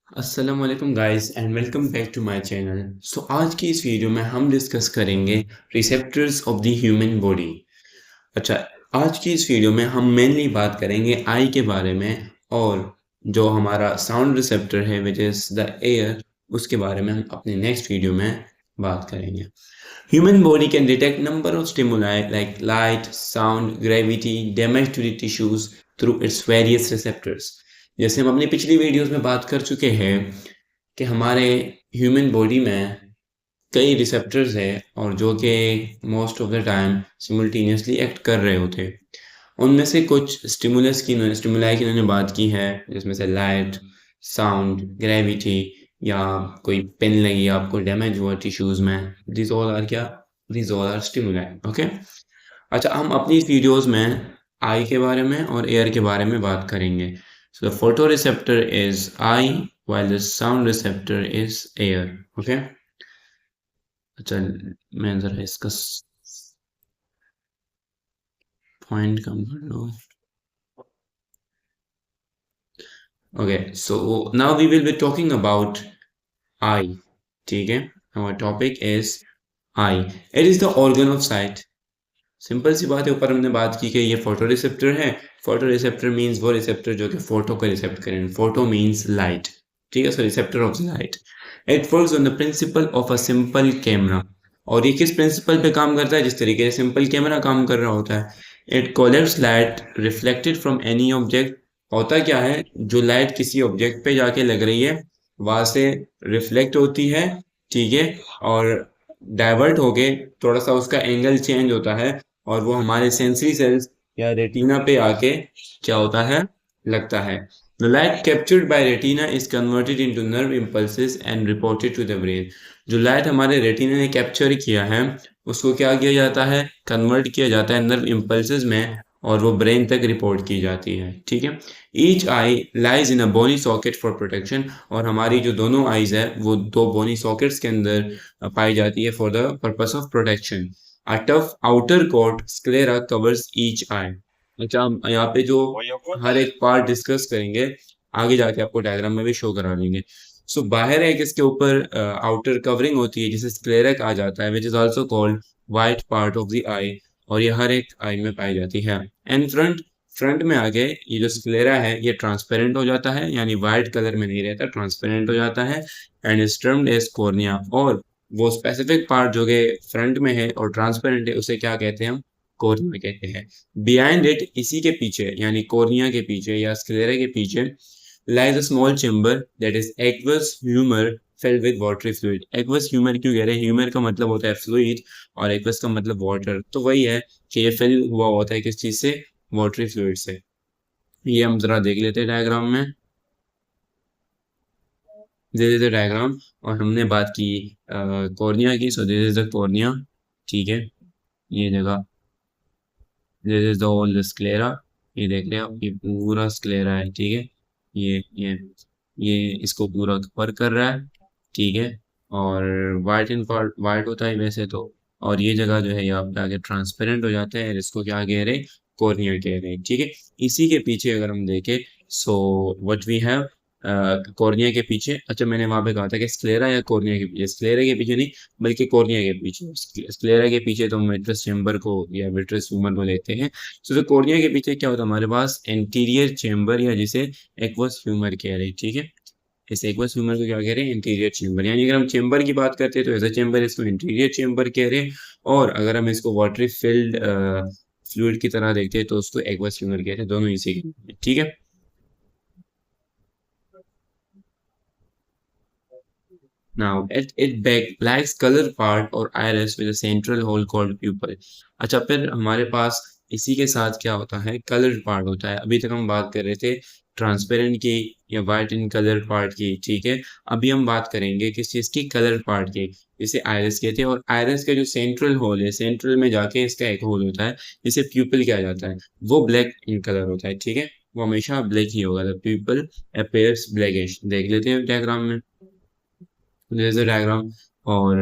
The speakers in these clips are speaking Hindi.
अस्सलाम वालेकुम guys and welcome back to my channel. आज की इस वीडियो में हम डिस्कस करेंगे receptors of the human body. अच्छा, आज की इस वीडियो में हम मेनली बात करेंगे आई के बारे में और जो हमारा साउंड रिसेप्टर है विच इज़ द एयर, उसके बारे में हम अपने नेक्स्ट वीडियो में बात करेंगे। Human body can detect number of stimuli like light, sound, gravity, damage to the tissues through its various receptors। जैसे हम अपनी पिछली वीडियोस में बात कर चुके हैं कि हमारे ह्यूमन बॉडी में कई रिसेप्टर्स हैं और जो कि most of the time simultaneously act कर रहे होते हैं। उनमें से कुछ स्टिमुलाई की उन्होंने बात की है, जिसमें से लाइट, साउंड, ग्रेविटी या कोई पेन लगी आपको, डैमेज हुआ टिश्यूज में, दिस ऑल आर क्या, this all are stimuli. Okay. अच्छा, हम अपनी इस वीडियोस में आई के बारे में और एयर के बारे में बात करेंगे। So the photo receptor is I while the sound receptor is air। Okay. अच्छा, मैं जरा इसका पॉइंट कम कर लूँ। Okay, so now we will be talking about eye. ठीक है, our topic is eye. It is the organ of sight. Simple सी बात है, ऊपर हमने बात की कि ये फोटो रिसेप्टर है। फोटो रिसेप्टर मीन्स वो रिसेप्टर जो कि फोटो को रिसेप्ट करें। Photo means light. ठीक है, so receptor of light. It works on the principle of a simple camera. और ये किस प्रिंसिपल पे काम करता है? जिस तरीके से सिंपल कैमरा काम कर रहा होता है। It collects light reflected from any object. होता क्या है, जो लाइट किसी ऑब्जेक्ट पे जाके लग रही है वहां से रिफ्लेक्ट होती है। ठीक है, और डाइवर्ट होके थोड़ा सा उसका एंगल चेंज होता है और वो हमारे सेंसरी सेल्स या रेटिना पे आके क्या होता है, लगता है। The light captured by retina is converted into nerve impulses and reported to the brain. जो लाइट हमारे रेटिना ने कैप्चर किया है उसको क्या किया जाता है, कन्वर्ट किया जाता है नर्व इम्पल्सेस में और वो ब्रेन तक रिपोर्ट की जाती है। ठीक है। Each eye lies in a bony socket for protection. और हमारी जो दोनों आईज है वो दो बोनी सॉकेट्स के अंदर पाई जाती है for the purpose of protection. A tough outer coat sclera covers each eye। अच्छा, हम यहाँ पे जो हर एक पार्ट डिस्कस करेंगे आगे जाके आपको डायग्राम में भी शो करा देंगे। बाहर एक इसके ऊपर आउटर कवरिंग होती है जिसे स्क्लेरा कहा जाता है, which is also called white part of the eye. और ये हर एक आई में पाई जाती है। एंड फ्रंट, फ्रंट में आगे ये जो स्क्लेरा है ये ट्रांसपेरेंट हो जाता है, यानी वाइट कलर में नहीं रहता, ट्रांसपेरेंट हो जाता है। And is termed as cornea. और वो स्पेसिफिक पार्ट जो कि फ्रंट में है और ट्रांसपेरेंट है उसे क्या कहते हैं हम, कोर्निया कहते हैं। बिहाइंड इट, इसी के पीछे यानी कोर्निया के पीछे या स्क्लेरा के पीछे, lies a small chamber that is aqueous humor filled with watery fluid। aqueous humor क्यों कह रहे हैं? humor का मतलब होता है fluid और aqueous का मतलब water। तो वही है कि ये fill हुआ होता है किस चीज से, watery fluid से। ये हम जरा देख लेते हैं डायग्राम में, दिस इज द डायग्राम। और हमने बात की कॉर्निया की, so this is the cornea. ठीक है, ये जगह, this is the whole sclera. ये देख रहे हो, ये पूरा स्क्लेरा है। ठीक है, ये इसको पूरा कवर कर रहा है। ठीक है, और वाइट इन पार्ट वाइट होता है वैसे तो। और ये जगह जो है यहाँ पे आगे ट्रांसपेरेंट हो जाता है, इसको क्या कह रहे हैं, कॉर्निया कह रहे हैं। ठीक है, इसी के पीछे अगर हम देखें, so what we have, cornea के पीछे, अच्छा मैंने वहां पे कहा था कि स्क्लेरा या कॉर्निया के पीछे, स्क्लेरा के पीछे नहीं बल्कि कॉर्निया के पीछे। स्क्लेरा के पीछे तो हम विट्रस चेम्बर को या विट्रस ह्यूमर को लेते हैं। तो कॉर्निया के पीछे क्या होता है हमारे पास, एंटीरियर चेम्बर या जिसे एक्वस ह्यूमर कह रहे हैं। ठीक है, इस एक्वस ह्यूमर को क्या कह रहे हैं, इंटीरियर चेम्बर। यानी अगर हम चेम्बर की बात करते हैं तो ऐसा चेम्बर, इसको इंटीरियर चेम्बर कह रहे हैं। और अगर हम इसको वाटरी फिल्ड फ्लूइड की तरह देखते हैं तो उसको एक्वस ह्यूमर कहते हैं। दोनों इसी के, ठीक है। Now, it back lacks color part or iris with a central hole called pupil। अच्छा, फिर हमारे पास इसी के साथ क्या होता है, कलर पार्ट होता है। अभी तक हम बात कर रहे थे ट्रांसपेरेंट की या वाइट इन कलर पार्ट की। ठीक है, अभी हम बात करेंगे किस चीज़ की, कलर पार्ट की, जिसे आयरस कहते हैं। और आयरस का जो सेंट्रल होल है, सेंट्रल में जाके इसका एक होल होता है जिसे प्यूपिल कहा जाता है, वो ब्लैक इन कलर होता है। ठीक है, वो हमेशा ब्लैक ही होगा, द प्यूपिल अपेयर्स ब्लैकिश। देख लेते हैं डायग्राम में, लेजर डायग्राम। और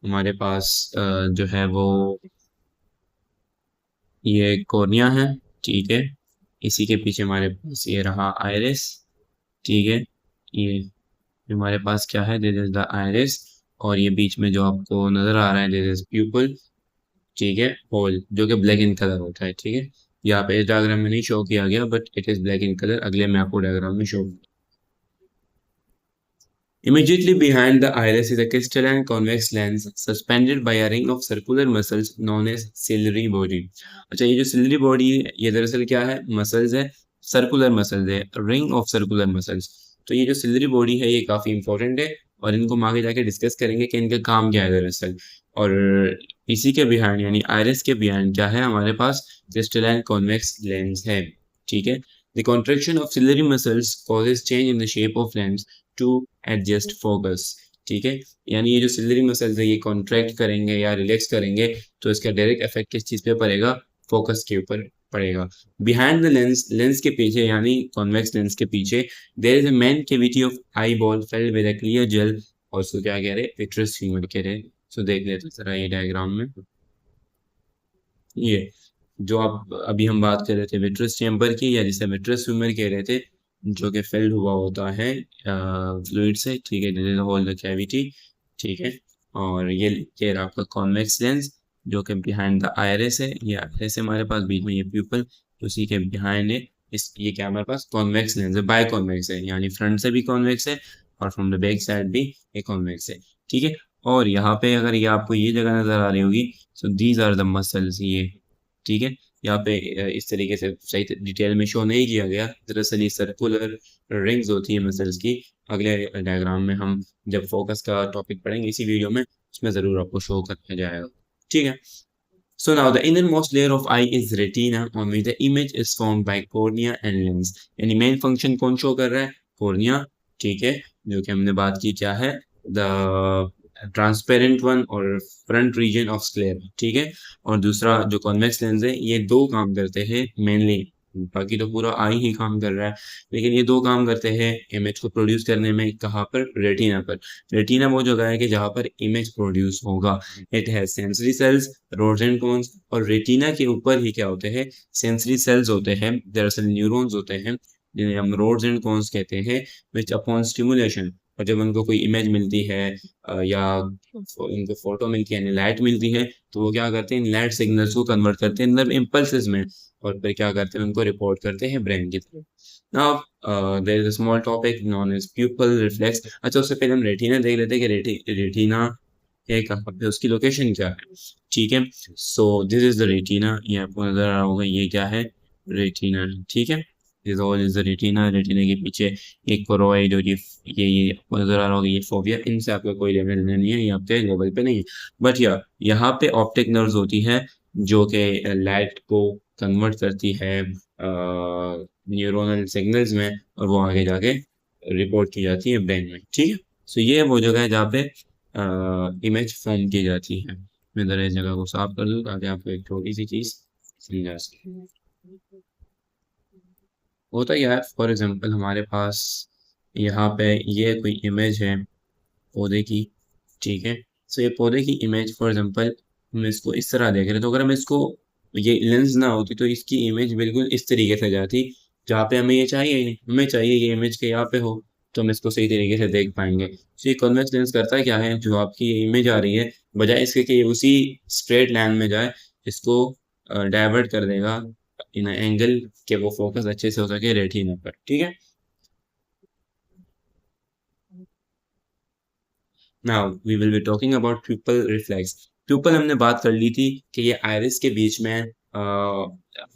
हमारे पास जो है वो ये कॉर्निया है। ठीक है, इसी के पीछे हमारे पास ये रहा आइरिस। ठीक है, ये हमारे पास क्या है, दिस इज द आइरिस, और ये बीच में जो आपको नजर आ रहा है दिस इज प्यूपल, ठीक है, होल जो कि ब्लैक इन कलर होता है, ठीक है। यहाँ पे इस डायग्राम में नहीं शो किया गया but it is black in colour, अगले में आपको डायग्राम में show. Immediately behind the iris is a crystalline convex lens suspended by a ring of circular muscles known as ciliary body. अच्छा, ये जो ciliary body है ये दरअसल क्या है, मसल्स है, सर्कुलर मसल्स है, रिंग ऑफ सर्कुलर मसल्स। तो ये जो ciliary body है ये काफी इंपॉर्टेंट है और इनको हम आगे जाके डिस्कस करेंगे कि इनका काम क्या है दरअसल। और इसी के बिहाइंड यानी आयरिस के बिहाइंड क्या है, हमारे पास क्रिस्टलाइन कॉन्वेक्स लेंस है, ठीक है। The contraction of ciliary muscles causes change in the shape of lens to adjust focus, ठीक है। यानी ये जो सिलरी मसल्स है ये कॉन्ट्रैक्ट करेंगे या रिलैक्स करेंगे तो इसका डायरेक्ट इफेक्ट किस चीज पे पड़ेगा, फोकस के ऊपर पड़ेगा। बिहाइंड द लेंस, लेंस के पीछे यानी कॉन्वेक्स लेंस के पीछे there is a main cavity of eyeball filled with a clear gel, और उसको क्या कह रहे, विट्रस ह्यूमर कह रहे। सो देख लेते जरा ये डायग्राम में, ये जो आप अभी हम बात कर रहे थे विट्रस चैम्बर की, या जिसे विट्रस ह्यूमर कह रहे थे, जो कि फिल्ड हुआ होता है फ्लूइड से, ठीक है, होल द कैविटी, ठीक है। और ये रहा आपका कॉन्वेक्स लेंस जो कि बिहाइंड द आइरिस है, ये आइरिस है हमारे पास, बीच में ये प्यूपल, उसी के बिहाइंड है इस, ये क्या हमारे पास कॉन्वेक्स लेंस है, बाय कॉन्वेक्स है, यानी फ्रंट से भी कॉन्वेक्स है और फ्रॉम द बैक साइड भी ये कॉन्वेक्स है, ठीक है। और यहाँ पे अगर ये आपको ये जगह नजर आ रही होगी, so these are the muscles, ये ठीक है। यहाँ पे इस तरीके से सही डिटेल में शो नहीं किया गया, दरअसल ये सर्कुलर रिंग्स होती है मसल्स की। अगले डायग्राम में हम जब फोकस का टॉपिक पढ़ेंगे इसी वीडियो में, उसमें जरूर आपको शो करया जाएगा, ठीक है। So now the innermost layer of eye is retina on which the image is formed by cornea and lens. यानी मेन फंक्शन कौन शो कर रहा है, cornea, ठीक है, जो कि हमने बात की क्या है, the ट्रांसपेरेंट वन और फ्रंट रीजन ऑफ स्क्लेरा, ठीक है। और दूसरा जो कॉन्वेक्स लेंस है ये दो काम करते हैं मेनली, बाकी तो पूरा आई ही काम कर रहा है, लेकिन ये दो काम करते हैं इमेज को प्रोड्यूस करने में, कहाँ पर, रेटिना पर। रेटिना वो जगह है कि जहाँ पर इमेज प्रोड्यूस होगा। It has sensory cells, rods and cones, और रेटिना के ऊपर ही क्या होते हैं, सेंसरी सेल्स होते हैं, दरअसल न्यूरॉन्स होते हैं जिन्हें हम रोड्स एंड कोन्स कहते हैं, विच अपॉन स्टिमुलेशन, और जब उनको कोई इमेज मिलती है या उनको फोटो मिलती है यानी लाइट मिलती है, तो वो क्या करते हैं, इन लाइट सिग्नल्स को कन्वर्ट करते हैं नर्व इम्पल्सेस में, और फिर क्या करते हैं, उनको रिपोर्ट करते हैं ब्रेन की तरफ। Now there is a small topic known as pupil reflex. अच्छा, उससे पहले हम रेटिना देख लेते हैं कि रेटिना है कहाँ पे, उसकी लोकेशन क्या है, ठीक है। सो दिस इज द रेटिना, ये आपको नजर आ रहा होगा, ये क्या है, रेटिना, ठीक है। This all is the retina, retina के पीछे एक कोरोइड, और ये आपको नजर आ रहा होगा, ये फोविया, इनसे आपका कोई लेना देना नहीं है, ये आपके लेवल पे नहीं है। बट यहाँ पे ऑप्टिक नर्व्स होती है जो कि लाइट को कन्वर्ट करती है न्यूरोनल सिग्नल्स में, और वो आगे जाके रिपोर्ट की जाती है ब्रेन में, ठीक है। सो ये वो जगह है जहाँ पे इमेज फॉर्म की जाती है। मैं ज़रा इस जगह को साफ कर दूँ ताकि आपको एक छोटी सी चीज़ समझा सके। होता क्या है, फॉर एग्जांपल हमारे पास यहाँ पे ये कोई इमेज है पौधे की, ठीक है। सो ये पौधे की इमेज, फॉर एग्जांपल हम इसको इस तरह देख रहे हैं, तो अगर हम इसको, ये लेंस ना होती तो इसकी इमेज बिल्कुल इस तरीके से जाती, जहाँ पे हमें ये चाहिए ही नहीं, हमें चाहिए ये इमेज के यहाँ पे हो, तो हम इसको सही तरीके से देख पाएंगे। तो ये कॉन्वेक्स लेंस करता क्या है, जो आपकी ये इमेज आ रही है, बजाय इसके कि ये उसी स्ट्रेट लाइन में जाए, इसको डाइवर्ट कर देगा इन एंगल के वो फोकस अच्छे से हो सके रेटिना पर, ठीक है। Now we will be talking about pupil reflex. Pupil हमने बात कर ली थी कि ये आइरिस के बीच में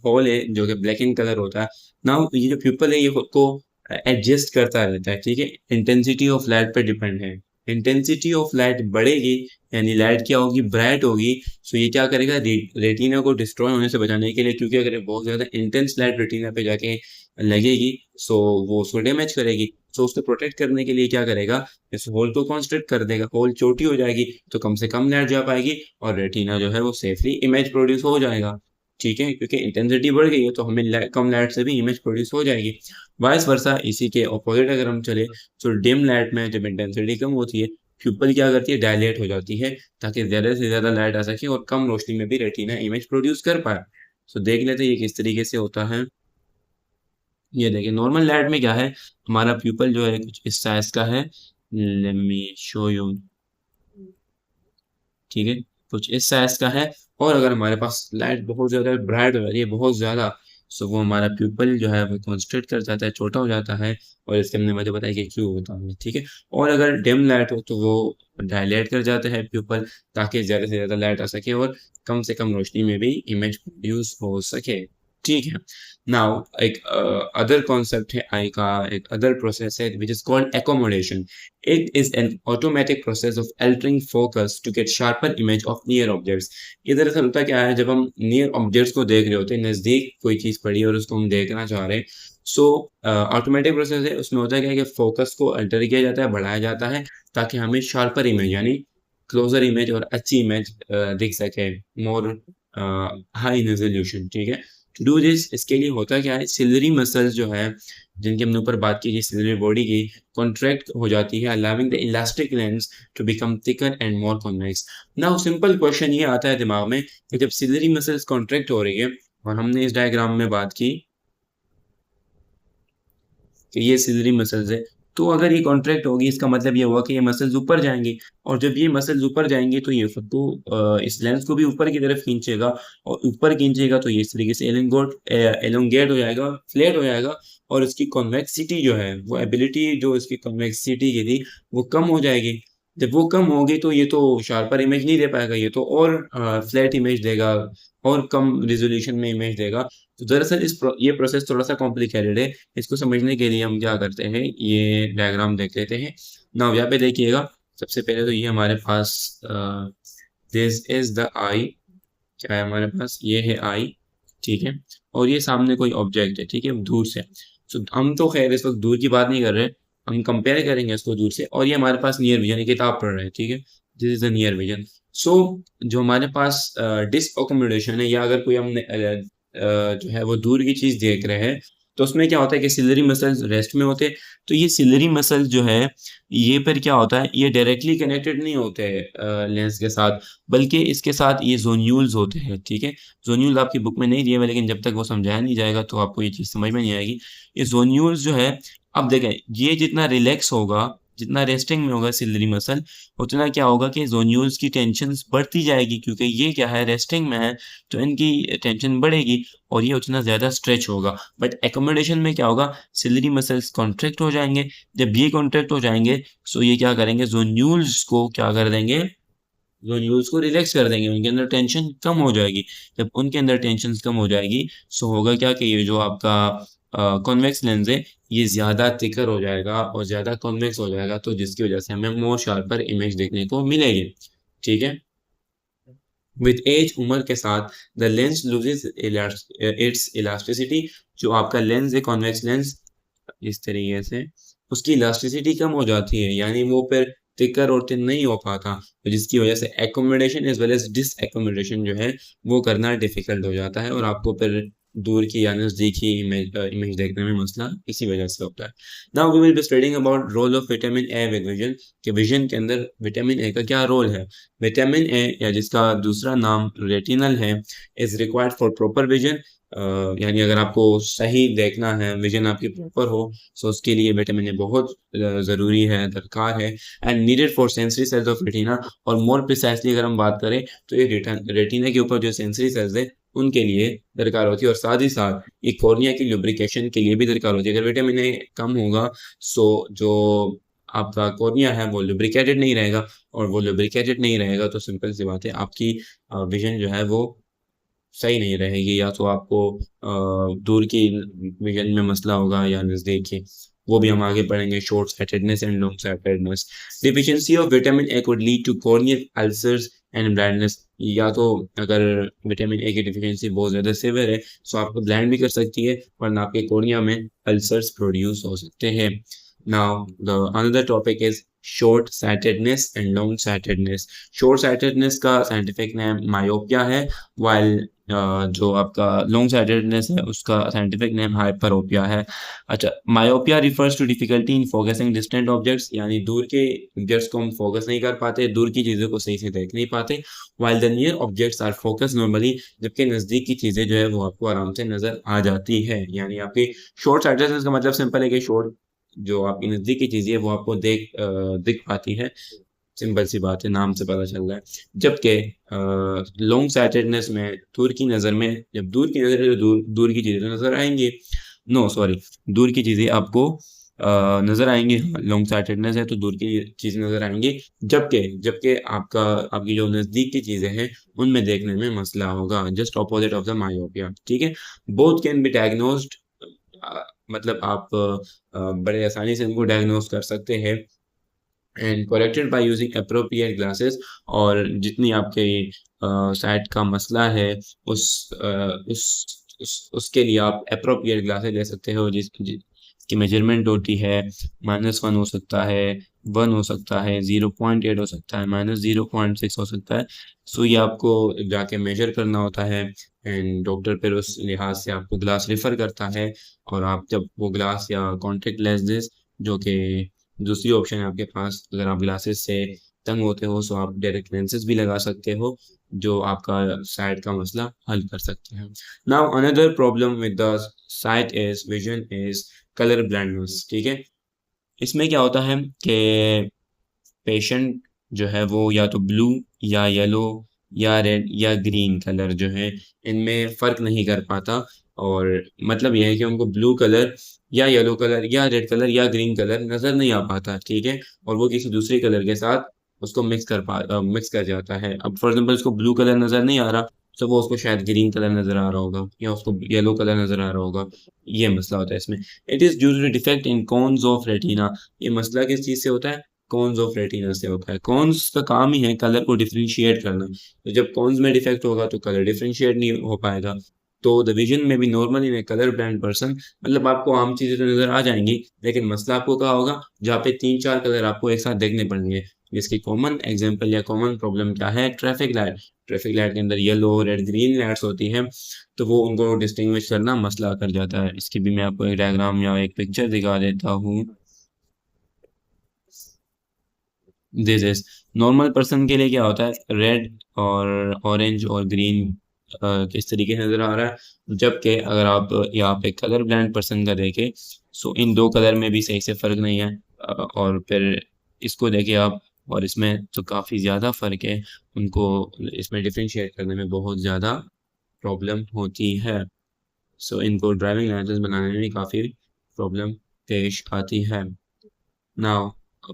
होल है जो कि ब्लैक इन कलर होता है। नाउ ये जो प्यूपल है ये खुद को एडजस्ट करता रहता है, ठीक है, इंटेंसिटी ऑफ लाइट पे डिपेंड है। इंटेंसिटी ऑफ लाइट बढ़ेगी यानी लाइट क्या होगी, ब्राइट होगी, सो ये क्या करेगा, रेटिना को डिस्ट्रॉय होने से बचाने के लिए, क्योंकि अगर ये बहुत ज्यादा इंटेंस लाइट रेटिना पे जाके लगेगी, सो वो उसको डैमेज करेगी। सो उसको प्रोटेक्ट करने के लिए क्या करेगा, इस होल को कॉन्स्ट्रिक्ट कर देगा, होल छोटी हो जाएगी तो कम से कम लाइट जा पाएगी और रेटिना जो है वो सेफली इमेज प्रोड्यूस हो जाएगा, ठीक है, क्योंकि इंटेंसिटी बढ़ गई है तो हमें कम लाइट से भी इमेज प्रोड्यूस हो जाएगी। वाइस वर्सा, इसी के ऑपोजिट अगर हम चले तो डिम लाइट में जब इंटेंसिटी कम होती है, प्यूपल क्या करती है, डायलेट हो जाती है ताकि ज्यादा से ज्यादा लाइट आ सके और कम रोशनी में भी रेटिना इमेज प्रोड्यूस कर पाए। सो देख लेते हैं ये किस तरीके से होता है। ये देखिए नॉर्मल लाइट में क्या है, हमारा प्यूपल जो है कुछ इस साइज का है, लेट मी शो यू। ठीक है, कुछ इस साइज का है। और अगर हमारे पास लाइट बहुत ज़्यादा ब्राइट हो रही है, बहुत ज़्यादा, सो वो हमारा प्यूपल जो है वो कॉन्स्ट्रेट कर जाता है, छोटा हो जाता है। और इसके हमने मुझे बताया कि क्यों होता है, ठीक है। और अगर डिम लाइट हो तो वो डायलेट कर जाता है प्यूपल, ताकि ज़्यादा से ज़्यादा लाइट आ सके और कम से कम रोशनी में भी इमेज प्रोड्यूस हो सके। ठीक है। नाउ एक अदर कॉन्सेप्ट है आई का, एक अदर प्रोसेस है which is called accommodation. It is an automatic process of altering focus to get sharper image of near objects. ये दरअसल होता क्या है, जब हम नियर ऑब्जेक्ट्स को देख रहे होते हैं, नज़दीक कोई चीज़ पड़ी है और उसको हम देखना चाह रहे हैं, सो ऑटोमेटिक प्रोसेस है। उसमें होता है क्या है कि फोकस को अल्टर किया जाता है, बढ़ाया जाता है, ताकि हमें शार्पर इमेज यानी क्लोजर इमेज और अच्छी इमेज दिख सके, मोर हाई रेजोल्यूशन। ठीक है। टू डू दिस, इसके लिए होता क्या है, सिलरी मसल्स जो है, जिनके हमने ऊपर बात की थी, सिलरी बॉडी की, कॉन्ट्रैक्ट हो जाती है, allowing the elastic lens to become thicker and more convex. Now simple question ये आता है दिमाग में कि जब सिलरी मसल्स कॉन्ट्रैक्ट हो रही है, और हमने इस डायग्राम में बात की कि ये सिलरी मसल्स है, तो अगर ये कॉन्ट्रैक्ट होगी, इसका मतलब ये हुआ कि ये मसल्स ऊपर जाएंगी। और जब ये मसल्स ऊपर जाएंगे तो ये खुद को इस लेंस को भी ऊपर की तरफ खींचेगा, और ऊपर खींचेगा तो ये इस तरीके से एलोंगेट हो जाएगा, फ्लैट हो जाएगा। और इसकी कॉन्वेक्सिटी जो है, वो एबिलिटी जो इसकी कॉन्वेक्सिटी की थी, वो कम हो जाएगी। जब वो कम होगी तो ये तो शार्पर इमेज नहीं दे पाएगा, ये तो और फ्लैट इमेज देगा, और कम रिजोल्यूशन में इमेज देगा। तो दरअसल ये प्रोसेस थोड़ा सा कॉम्प्लिकेटेड है। इसको समझने के लिए हम क्या करते हैं, ये डायग्राम देख लेते हैं ना। यहाँ पे देखिएगा, सबसे पहले तो ये हमारे पास दिस इज द आई। क्या है हमारे पास, ये है आई। ठीक है। और ये सामने कोई ऑब्जेक्ट है, ठीक है, दूर से। तो हम तो खैर इस वक्त दूर की बात नहीं कर रहे, हम कंपेयर करेंगे इसको दूर से। और ये हमारे पास नियर विजन, ये किताब पढ़ रहे हैं, ठीक है, this is the near vision. So जो हमारे पास डिसअकोमोडेशन है, या अगर कोई हमने जो है वो दूर की चीज देख रहे हैं, तो उसमें क्या होता है कि सिलरी मसल्स रेस्ट में होते हैं। तो ये सिलरी मसल्स जो है, ये पर क्या होता है, ये डायरेक्टली कनेक्टेड नहीं होते लेंस के साथ, बल्कि इसके साथ ये जोन्यूल्स होते हैं। ठीक है। जोन्यूल आपकी बुक में नहीं दिए हुए, लेकिन जब तक वो समझाया नहीं जाएगा तो आपको ये चीज़ समझ में नहीं आएगी। ये जोन्यूल्स जो है, अब देखें, ये जितना रिलैक्स होगा, जितना रेस्टिंग में होगा सिलरी मसल, उतना क्या होगा कि जोन्यूल्स की टेंशन बढ़ती जाएगी, क्योंकि ये क्या है, रेस्टिंग में है, तो इनकी टेंशन बढ़ेगी, और ये उतना ज़्यादा स्ट्रेच होगा। बट एकोमोडेशन में क्या होगा, सिलरी मसल्स कॉन्ट्रैक्ट हो जाएंगे। जब ये कॉन्ट्रैक्ट हो जाएंगे, सो ये क्या करेंगे, जोन्यूल्स को क्या कर देंगे, जोन्यूल्स को रिलैक्स कर देंगे, उनके अंदर टेंशन कम हो जाएगी। जब उनके अंदर टेंशन कम हो जाएगी, सो होगा क्या कि ये जो आपका कॉन्वेक्स लेंस है, ये ज़्यादा थिकर हो जाएगा और ज़्यादा कॉन्वेक्स हो जाएगा, तो जिसकी वजह से हमें मोर शार्पर इमेज देखने को मिलेगी। ठीक है। विथ एज, उम्र के साथ, the lens loses it's elasticity. जो आपका लेंस है, कॉन्वेक्स लेंस, इस तरीके से उसकी इलास्टिसिटी कम हो जाती है, यानी वो फिर थिकर और थिन नहीं हो पाता, तो जिसकी वजह से accommodation as well as disaccommodation जो है वो करना डिफिकल्ट हो जाता है, और आपको फिर दूर की या नज़दीक ही इमेज देखने में मसला इसी वजह से होता है। Now we will be studying about role of vitamin A with vision, कि विजन के अंदर विटामिन ए का क्या रोल है। विटामिन ए, या जिसका दूसरा नाम रेटिनल है, is required for proper vision. यानी अगर आपको सही देखना है, विजन आपकी प्रॉपर हो, सो उसके लिए विटामिन ए बहुत ज़रूरी है, दरकार है। And needed for sensory sales of retina. और मोर प्रिसाइसली अगर हम बात करें, तो ये रेटिना के ऊपर जो सेंसरी सेल्स है, उनके लिए दरकार होती है। और साथ ही साथ ये कॉर्निया की लुब्रिकेशन के लिए भी दरकार होती है। अगर विटामिन ए कम होगा, सो जो आपका कॉर्निया है वो लुब्रिकेटेड नहीं रहेगा, और वो लुब्रिकेटेड नहीं रहेगा तो सिंपल सी बात है, आपकी विजन जो है वो सही नहीं रहेगी, या तो आपको दूर की विजन में मसला होगा या नज़दीक की। वो भी हम आगे पढ़ेंगे, short sightedness and long sightedness. Deficiency of vitamin A could lead to corneal ulcers and blindness. या तो अगर विटामिन ए की डिफिशिएंसी बहुत ज़्यादा सीवियर है, तो आपको ब्लाइंड भी कर सकती है, वरना आपके कॉर्निया में अल्सर्स प्रोड्यूस हो सकते हैं। Now the another topic is short sightedness and long sightedness. Short sightedness का साइंटिफिक नेम मायोपिया है, वाइल जो आपका लॉन्ग साइटेडनेस है उसका साइंटिफिक नेम हाइपरोपिया है। अच्छा, myopia refers to difficulty in focusing distant objects, यानी दूर के ऑब्जेक्ट्स को हम फोकस नहीं कर पाते, दूर की चीज़ों को सही से देख नहीं पाते। While the near objects are focus normally, जबकि नज़दीक की चीज़ें जो है वो आपको आराम से नज़र आ जाती है। यानी आपकी शॉर्ट साइटेडनेस का मतलब सिंपल है कि शॉर्ट जो आपकी नज़दीकी चीज़ें है वो आपको दिख पाती है। सिंपल सी बात है, नाम से पता चल रहा है। जबकि लॉन्ग साइटेडनेस में दूर की नज़र में, जब दूर की नज़र है तो दूर दूर की चीज़ें तो नज़र आएँगी। नो सॉरी, दूर की चीज़ें आपको नज़र आएँगी। लॉन्ग साइटेडनेस है तो दूर की चीज़ें नज़र आएँगी। जबकि जबकि आपकी जो नज़दीक की चीज़ें हैं उनमें देखने में मसला होगा। Just opposite of the myopia, ठीक है? बोथ कैन बी डायग्नोस्ड, मतलब आप बड़े आसानी से इनको डायग्नोस कर सकते हैं and corrected by using appropriate glasses. और जितनी आपके साइट का मसला है उसके लिए आप एप्रोप्रिएट ग्लासेस ले सकते हो, जिसकी मेजरमेंट होती है -1 हो सकता है, 1 हो सकता है, 0.8 हो सकता है, -0.6 हो सकता है। सो ये आपको जाके मेजर करना होता है एंड डॉक्टर फिर उस लिहाज से आपको ग्लास रेफर करता है। और आप जब वो ग्लास या कॉन्टेक्ट लेंसेज, जो कि दूसरी ऑप्शन है आपके पास, अगर आप ग्लासेस से तंग होते हो तो आप डायरेक्ट लेंसेज भी लगा सकते हो, जो आपका साइट का मसला हल कर सकते हैं। Now another problem with the site is vision is colour blindness, ठीक है? इसमें क्या होता है कि पेशेंट जो है वो या तो ब्लू या येलो या रेड या ग्रीन कलर जो है इनमें फ़र्क नहीं कर पाता। और मतलब ये है कि उनको ब्लू कलर या येलो कलर या रेड कलर या ग्रीन कलर नज़र नहीं आ पाता, ठीक है? और वो किसी दूसरे कलर के साथ उसको मिक्स कर जाता है। अब फॉर एग्ज़ाम्पल उसको ब्लू कलर नज़र नहीं आ रहा, तो वो उसको शायद ग्रीन कलर नज़र आ रहा होगा या उसको येलो कलर नज़र आ रहा होगा। ये मसला होता है इसमें। It is due to the defect in cones of retina. ये मसला किस चीज़ से होता है? कॉन्स ऑफ रेटिना से होता है। कॉन्स का काम ही है कलर को डिफरेंशिएट करना। तो जब कॉन्स में डिफेक्ट होगा तो कलर डिफरेंशिएट नहीं हो पाएगा। तो द विजन में भी normally in colour blind person, मतलब आपको आम चीज़ें तो नज़र आ जाएँगी, लेकिन मसला आपको कहाँ होगा? जहाँ पे 3-4 कलर आपको एक साथ देखने पड़ेंगे। जिसकी कॉमन एग्ज़ाम्पल या कॉमन प्रॉब्लम क्या है? Traffic light. ट्रैफिक लाइट के अंदर येलो, रेड, ग्रीन लाइट्स होती हैं, तो वो उनको डिस्टिंग्विश करना मसला कर जाता है। इसकी भी मैं आपको एक डायग्राम या एक पिक्चर दिखा देता हूँ। दिस इज नॉर्मल पर्सन के लिए क्या होता है? रेड और ऑरेंज और ग्रीन किस तरीके से नजर आ रहा है। जबकि अगर आप यहाँ पे कलर ब्लाइंड पर्सन का देखें, सो इन दो कलर में भी सही से फर्क नहीं है। और फिर इसको देखें आप, और इसमें तो काफ़ी ज़्यादा फर्क है। उनको इसमें डिफरेंशिएट करने में बहुत ज़्यादा प्रॉब्लम होती है। सो इनको ड्राइविंग लाइसेंस बनाने में भी काफ़ी प्रॉब्लम पेश आती है। Now,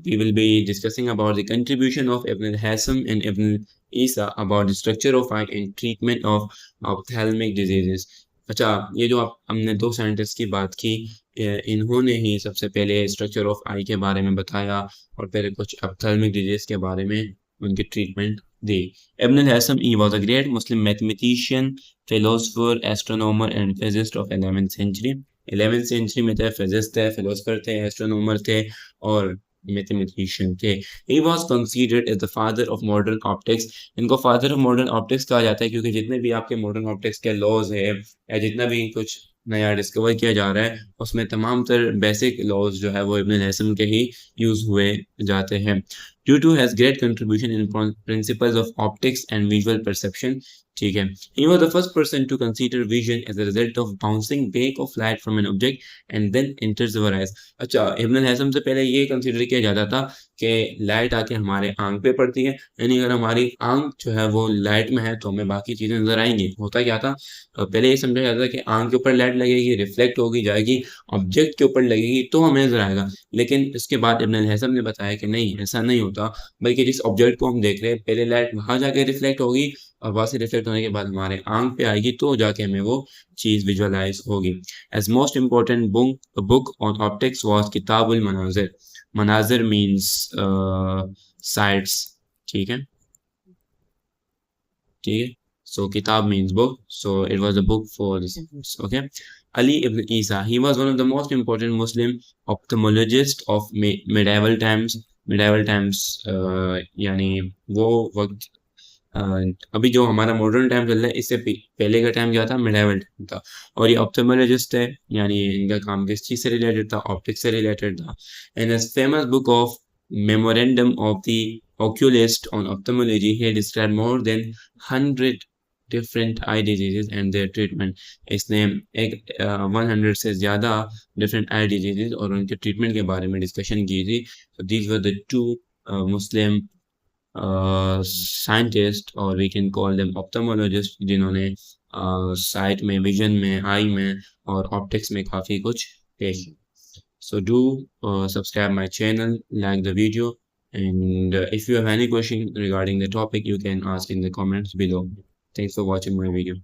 we will be discussing about the contribution of Ibn al-Hasam and Ibn Isa about the structure of eye and treatment of ophthalmic diseases. अच्छा, ये जो आप हमने दो साइंटिस्ट की बात की, इन्होंने ही सबसे पहले स्ट्रक्चर ऑफ आई के बारे में बताया और फिर कुछ ophthalmic disease के बारे में उनकी treatment the. Ibn al-Hasam, he was a great Muslim mathematician, philosopher, astronomer and physicist of 11th century. 11th century में थे, फिजिस्ट थे, फिलोसफर थे, एस्ट्रोनॉमर थे और मैथमेटिशियन थे। He was considered as the father of modern optics. इनको फादर ऑफ मॉडर्न ऑप्टिक्स कहा जाता है क्योंकि जितने भी आपके मॉडर्न ऑप्टिक्स के लॉज है या जितना भी कुछ नया डिस्कवर किया जा रहा है उसमें तमाम तर बेसिक लॉज जो है वो इब्न हैसम के ही यूज हुए जाते हैं। Due to has great contribution in principles of optics and visual perception, ठीक है। He was the first person to consider vision as a result of bouncing back of light from an object and then enters our eyes. अच्छा, इब्न हैज़म से पहले ये कंसीडर किया जाता था कि लाइट आके हमारे आँख पे पड़ती है, यानी अगर हमारी आँख जो है वो लाइट में है तो हमें बाकी चीज़ें नज़र आएँगी। होता क्या था? पहले ये समझा जाता था कि आँख के ऊपर लाइट लगेगी, रिफ्लेक्ट होगी, जाएगी, ऑब्जेक्ट के ऊपर लगेगी तो हमें नज़र आएगा। लेकिन इसके बाद इब्न हैज़म ने बताया कि नहीं, ऐसा नहीं होता, बल्कि जिस ऑब्जेक्ट को हम देख रहे हैं पहले लाइट वहाँ जाके रिफ्लेक्ट होगी और वहाँ से रिफ्लेक्ट होने के बाद हमारे आँख पे आएगी तो जाके हमें वो चीज़ विजुअलाइज़ होगी। As most important book on optics was Kitab al Manazir. Manazir means sights, ठीक है? ठीक है? So kitab means book, so it was a book for this, okay? Ali ibn Isa, he was one of the most important Muslim ophthalmologist of medieval times. medieval times यानी वो वक्त, अ, अभी जो हमारा मॉडर्न टाइम चल रहा है इससे पहले का टाइम क्या था? मिडाइवल टाइम था। और ये ऑप्थेमोलॉजिस्ट है, यानी इनका काम किस चीज़ से रिलेटेड था? ऑप्टिक्स से रिलेटेड था। In his famous book of memorandum of the oculist on ophthalmology, he described more than 100 different eye diseases and their treatment. इसने एक 100 से ज़्यादा डिफरेंट आई डिजीजेज और उनके ट्रीटमेंट के बारे में डिस्कशन की थी। So these were the two Muslim scientist, और we can call them ophthalmologist, जिन्होंने साइट में, विजन में, आई में और ऑप्टिक्स में काफ़ी कुछ पेश किया। So do subscribe my channel, like the video, and if you have any question regarding the topic, you can ask in the comments below. Thanks for watching my video.